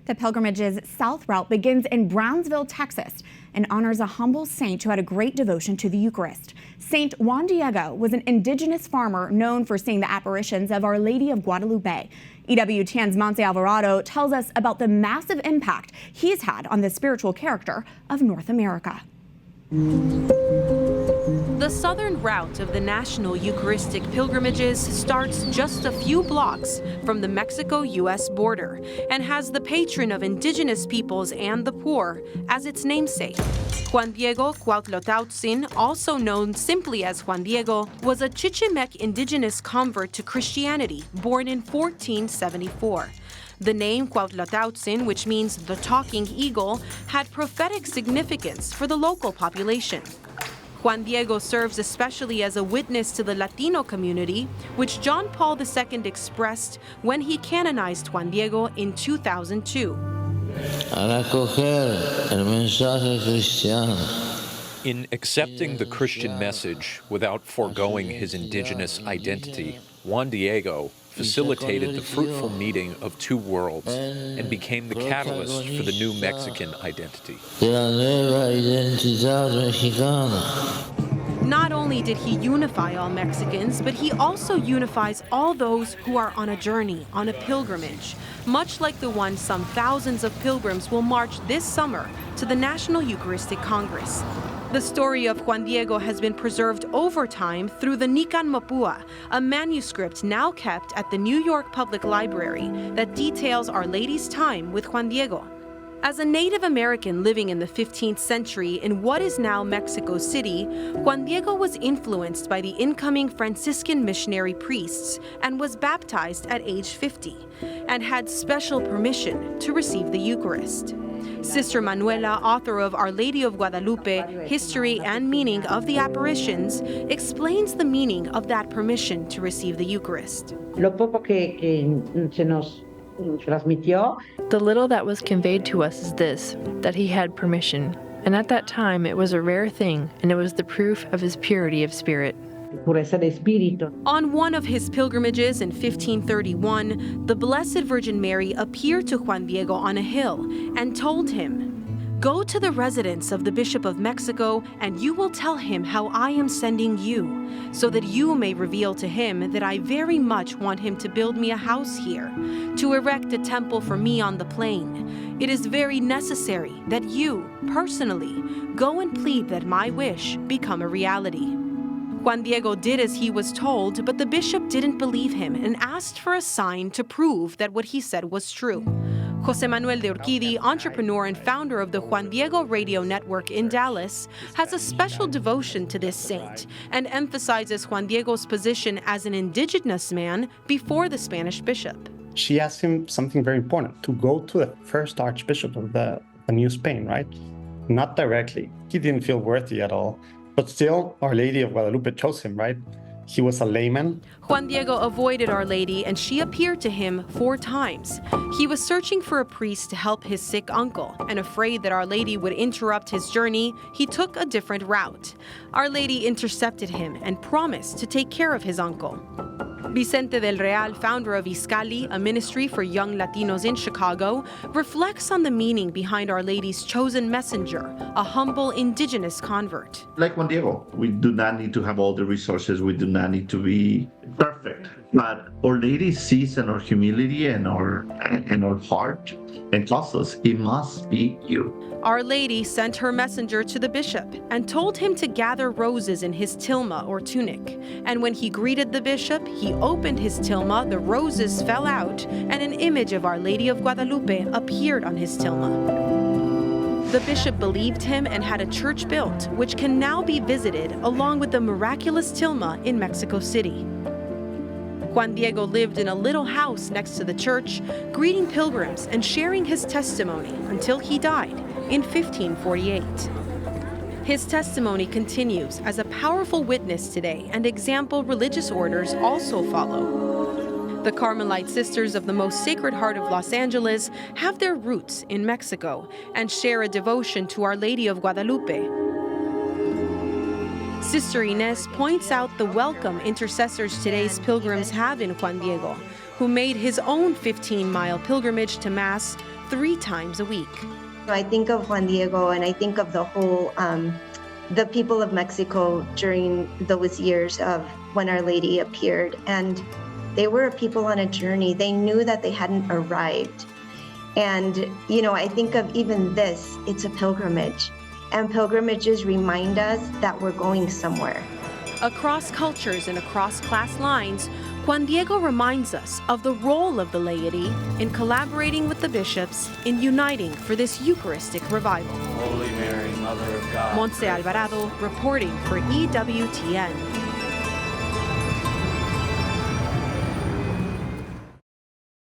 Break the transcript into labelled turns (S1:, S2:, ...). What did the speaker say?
S1: The pilgrimage's south route begins in Brownsville, Texas, and honors a humble saint who had a great devotion to the Eucharist. Saint Juan Diego was an indigenous farmer known for seeing the apparitions of Our Lady of Guadalupe. EWTN's Montse Alvarado tells us about the massive impact he's had on the spiritual character of North America.
S2: The southern route of the national Eucharistic pilgrimages starts just a few blocks from the Mexico-U.S. border and has the patron of indigenous peoples and the poor as its namesake. Juan Diego Cuauhtlotautzin, also known simply as Juan Diego, was a Chichimec indigenous convert to Christianity born in 1474. The name Cuauhtlotautzin, which means the talking eagle, had prophetic significance for the local population. Juan Diego serves especially as a witness to the Latino community, which John Paul II expressed when he canonized Juan Diego in 2002.
S3: In accepting the Christian message without foregoing his indigenous identity, Juan Diego facilitated the fruitful meeting of two worlds and became the catalyst for the new Mexican identity.
S2: Not only did he unify all Mexicans, but he also unifies all those who are on a journey, on a pilgrimage, much like the one some thousands of pilgrims will march this summer to the National Eucharistic Congress. The story of Juan Diego has been preserved over time through the Nican Mapua, a manuscript now kept at the New York Public Library that details Our Lady's time with Juan Diego. As a Native American living in the 15th century in what is now Mexico City, Juan Diego was influenced by the incoming Franciscan missionary priests and was baptized at age 50 and had special permission to receive the Eucharist. Sister Manuela, author of Our Lady of Guadalupe, History and Meaning of the Apparitions, explains the meaning of that permission to receive the Eucharist.
S4: Lo poco que se nos transmitió.
S5: The little that was conveyed to us is this, that he had permission. And at that time it was a rare thing, and it was the proof of his purity of spirit.
S2: On one of his pilgrimages in 1531, the Blessed Virgin Mary appeared to Juan Diego on a hill and told him, "Go to the residence of the Bishop of Mexico, and you will tell him how I am sending you, so that you may reveal to him that I very much want him to build me a house here, to erect a temple for me on the plain. It is very necessary that you, personally, go and plead that my wish become a reality." Juan Diego did as he was told, but the bishop didn't believe him and asked for a sign to prove that what he said was true. Jose Manuel de Urquidi, entrepreneur and founder of the Juan Diego Radio Network in Dallas, has a special devotion to this saint and emphasizes Juan Diego's position as an indigenous man before the Spanish bishop.
S6: She asked him something very important, to go to the first archbishop of the New Spain, right? Not directly. He didn't feel worthy at all. But still, Our Lady of Guadalupe chose him, right? He was a layman.
S2: Juan Diego avoided Our Lady, and she appeared to him 4 times. He was searching for a priest to help his sick uncle, and afraid that Our Lady would interrupt his journey, he took a different route. Our Lady intercepted him and promised to take care of his uncle. Vicente del Real, founder of Iscali, a ministry for young Latinos in Chicago, reflects on the meaning behind Our Lady's chosen messenger, a humble indigenous convert.
S7: Like Juan Diego, we do not need to have all the resources. We do not need to be perfect. But Our Lady sees in our humility and our heart and tells us, it must be you.
S2: Our Lady sent her messenger to the bishop and told him to gather roses in his tilma or tunic. And when he greeted the bishop, he opened his tilma, the roses fell out, and an image of Our Lady of Guadalupe appeared on his tilma. The bishop believed him and had a church built, which can now be visited along with the miraculous tilma in Mexico City. Juan Diego lived in a little house next to the church, greeting pilgrims and sharing his testimony until he died in 1548. His testimony continues as a powerful witness today, and example religious orders also follow. The Carmelite Sisters of the Most Sacred Heart of Los Angeles have their roots in Mexico and share a devotion to Our Lady of Guadalupe. Sister Inez points out the welcome intercessors today's pilgrims have in Juan Diego, who made his own 15-mile pilgrimage to Mass 3 times a week.
S8: I think of Juan Diego and I think of the whole, the people of Mexico during those years of when Our Lady appeared. And they were a people on a journey. They knew that they hadn't arrived. And, you know, I think of even this, it's a pilgrimage. And pilgrimages remind us that we're going somewhere.
S2: Across cultures and across class lines, Juan Diego reminds us of the role of the laity in collaborating with the bishops in uniting for this Eucharistic revival.
S9: Holy Mary, Mother of God.
S2: Montse Alvarado reporting for EWTN.